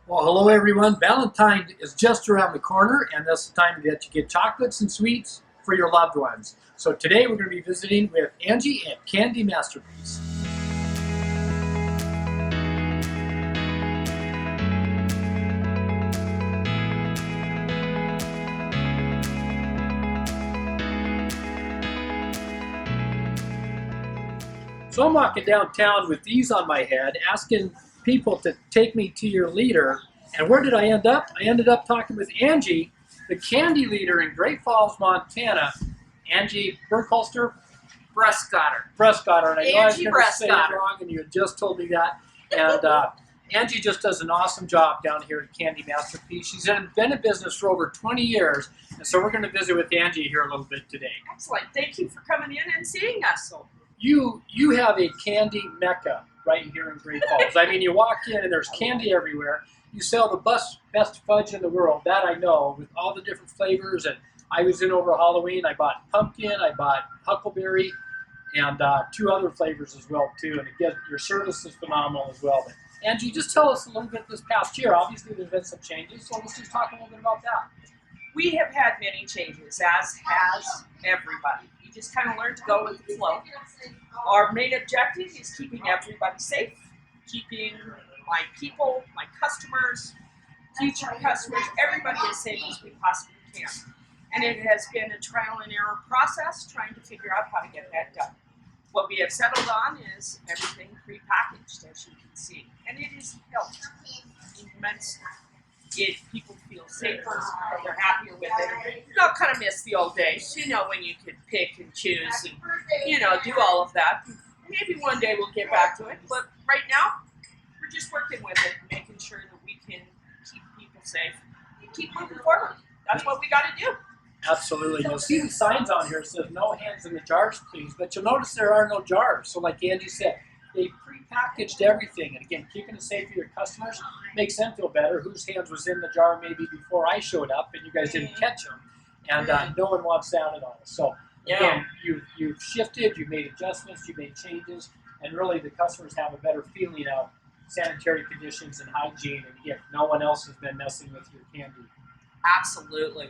Well, hello everyone. Valentine is just around the corner, and that's the time that you get chocolates and sweets for your loved ones. So today we're going to be visiting with Angie at Candy Masterpiece. So I'm walking downtown with these on my head, asking people to take me to your leader. And where did I end up? I ended up talking with Angie, the candy leader in Great Falls, Montana. Angie Bruskotter. Bruskotter. And I know I was going to say it wrong, and you had just told me that. And Angie just does an awesome job down here at Candy Masterpiece. She's been in business for over 20 years, and so we're going to visit with Angie here a little bit today. Excellent. Thank you for coming in and seeing us. You have a candy mecca right here in Great Falls. I mean, you walk in and there's candy everywhere. You sell the best fudge in the world, that I know, with all the different flavors. And I was in over Halloween. I bought pumpkin, I bought huckleberry, and two other flavors as well too. And again, your service is phenomenal as well. But Angie, just tell us a little bit this past year. Obviously, there's been some changes, so let's just talk a little bit about that. We have had many changes, as has everybody. You just kind of learn to go with the flow. Our main objective is keeping everybody safe, keeping my people, my customers, future customers, everybody as safe as we possibly can. And it has been a trial and error process trying to figure out how to get that done. What we have settled on is everything prepackaged, as you can see. And it has helped immensely. People feel safer, they're happier with it. I'll kind of miss the old days, when you could pick and choose and, do all of that. Maybe one day we'll get back to it, but right now, we're just working with it, making sure that we can keep people safe and keep moving forward. That's what we got to do. Absolutely. You'll see the signs on here that says no hands in the jars, please, but you'll notice there are no jars. So like Angie said, they pre-packaged everything, and again, keeping it safe for your customers makes them feel better. Whose hands was in the jar maybe before I showed up, and you guys didn't catch them, and no one wants that at all. So again, you've shifted, you've made adjustments, you've made changes, and really the customers have a better feeling of sanitary conditions and hygiene, and again, no one else has been messing with your candy. Absolutely.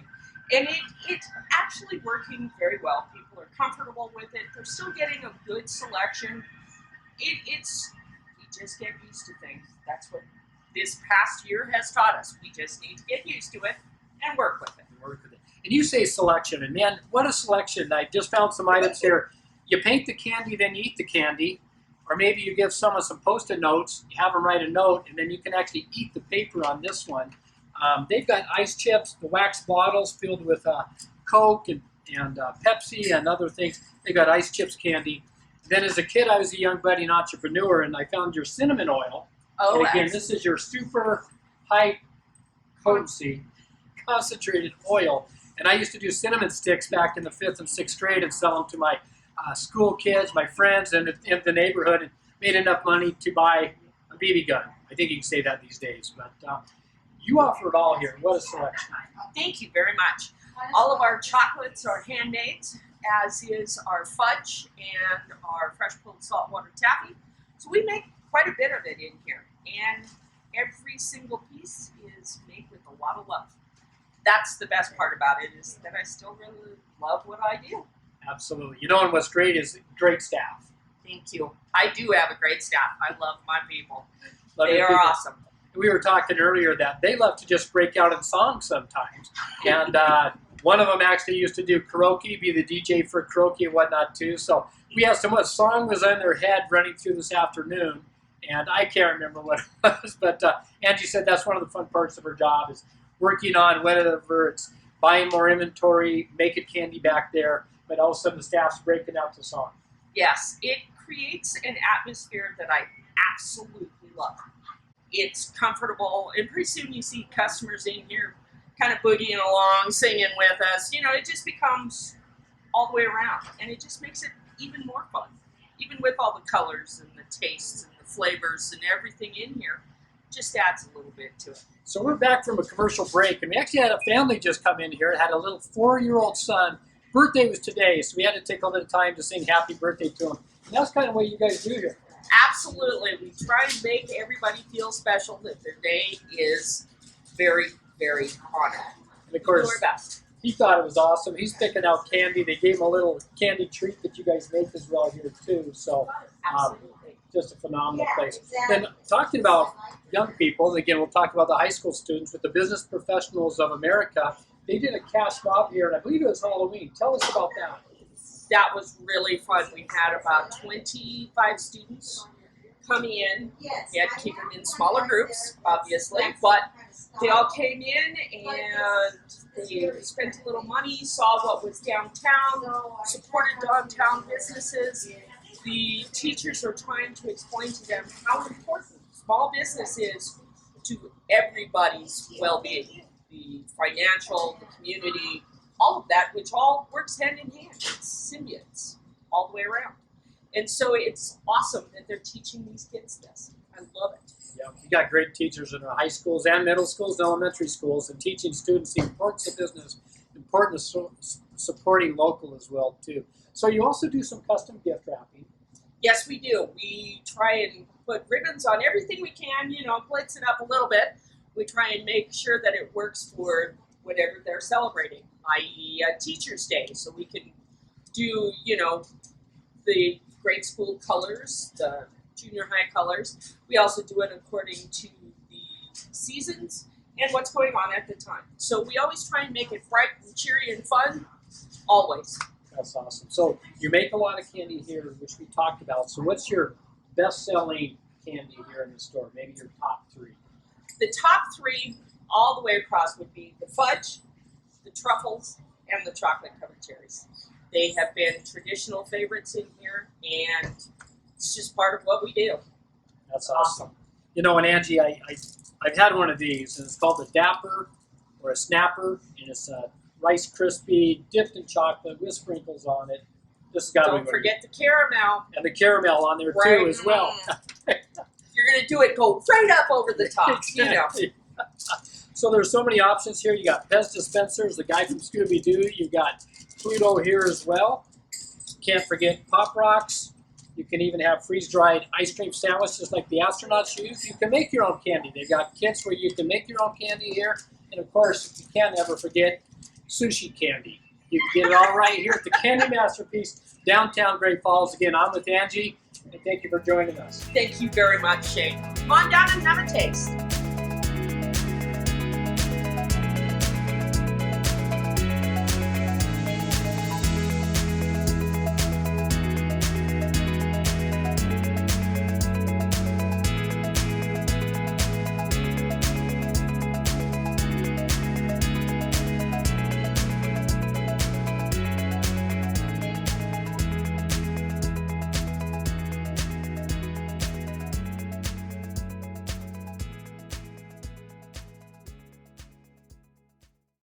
And it's actually working very well. People are comfortable with it. They're still getting a good selection. You just get used to things. That's what this past year has taught us. We just need to get used to it and work with it. And you say selection, and man, what a selection. I just found some items here. You paint the candy, then you eat the candy, or maybe you give someone some Post-it notes, you have them write a note, and then you can actually eat the paper on this one. They've got ice chips, the wax bottles filled with Coke and Pepsi and other things. They got ice chips candy. Then as a kid, I was a young budding entrepreneur, and I found your cinnamon oil. Oh, and again, this is your super high potency concentrated oil. And I used to do cinnamon sticks back in the 5th and 6th grade and sell them to my school kids, my friends, and in the neighborhood, and made enough money to buy a BB gun. I think you can say that these days. But you offer it all here. What a selection. Thank you very much. All of our chocolates are handmade, as is our fudge and our fresh pulled saltwater taffy. So we make quite a bit of it in here. And every single piece is made with a lot of love. That's the best part about it, is that I still really love what I do. Absolutely. And what's great is great staff. Thank you. I do have a great staff. I love my people. They are awesome. We were talking earlier that they love to just break out in songs sometimes. And one of them actually used to do karaoke, be the DJ for karaoke and whatnot too. So we have so much song was in their head running through this afternoon, and I can't remember what it was. But Angie said that's one of the fun parts of her job, is working on whatever it's buying more inventory, making candy back there, but all of a sudden the staff's breaking out the song. Yes, it creates an atmosphere that I absolutely love. It's comfortable, and pretty soon you see customers in here kind of boogieing along, singing with us. It just becomes all the way around, and it just makes it even more fun. Even with all the colors and the tastes and the flavors and everything in here, just adds a little bit to it. So we're back from a commercial break, and we actually had a family just come in here. It had a little 4-year-old son. Birthday was today, so we had to take a little time to sing happy birthday to him. And that's kind of what you guys do here. Absolutely. We try and make everybody feel special, that their day is very, very honored. And of We do course, our best. he thought it was awesome. He's picking out candy. They gave him a little candy treat that you guys make as well here too. So Absolutely. just a phenomenal place. Then talking about young people, and again, we'll talk about the high school students with the Business Professionals of America. They did a cash mob here, and I believe it was Halloween. Tell us about that. That was really fun. We had about 25 students coming in. We had to keep them in smaller groups, obviously, but they all came in and they spent a little money, saw what was downtown, supported downtown businesses. The teachers are trying to explain to them how important small business is to everybody's well-being, the financial, the community, all of that, which all works hand in hand. It's symbiotes all the way around. And so it's awesome that they're teaching these kids this. I love it. Yeah, you got great teachers in our high schools and middle schools and elementary schools, and teaching students the importance of business, importance of supporting local as well too. So you also do some custom gift wrapping. Yes, we do. We try and put ribbons on everything we can, blitz it up a little bit. We try and make sure that it works for whatever they're celebrating, i.e. Teacher's Day. So we can do, the grade school colors, the junior high colors. We also do it according to the seasons and what's going on at the time. So we always try and make it bright and cheery and fun, always. That's awesome. So you make a lot of candy here, which we talked about. So what's your best-selling candy here in the store? Maybe your top three. The top three all the way across would be the fudge, the truffles, and the chocolate-covered cherries. They have been traditional favorites in here, and it's just part of what we do. That's awesome. And Angie, I've had one of these, and it's called a Dapper or a Snapper, and it's a Rice Krispie dipped in chocolate with sprinkles on it. This has got to be Don't forget the caramel. and the caramel on there Right. too as well. You're going to do it, go right up over the top, Exactly. So there's so many options here. You got Pez dispensers, the guy from Scooby-Doo. You got Pluto here as well. Can't forget Pop Rocks. You can even have freeze-dried ice cream sandwiches like the astronauts use. You can make your own candy. They've got kits where you can make your own candy here. And of course, you can't ever forget sushi candy. You can get it all right here at the Candy Masterpiece, downtown Great Falls. Again, I'm with Angie, and thank you for joining us. Thank you very much, Shane. Come on down and have a taste.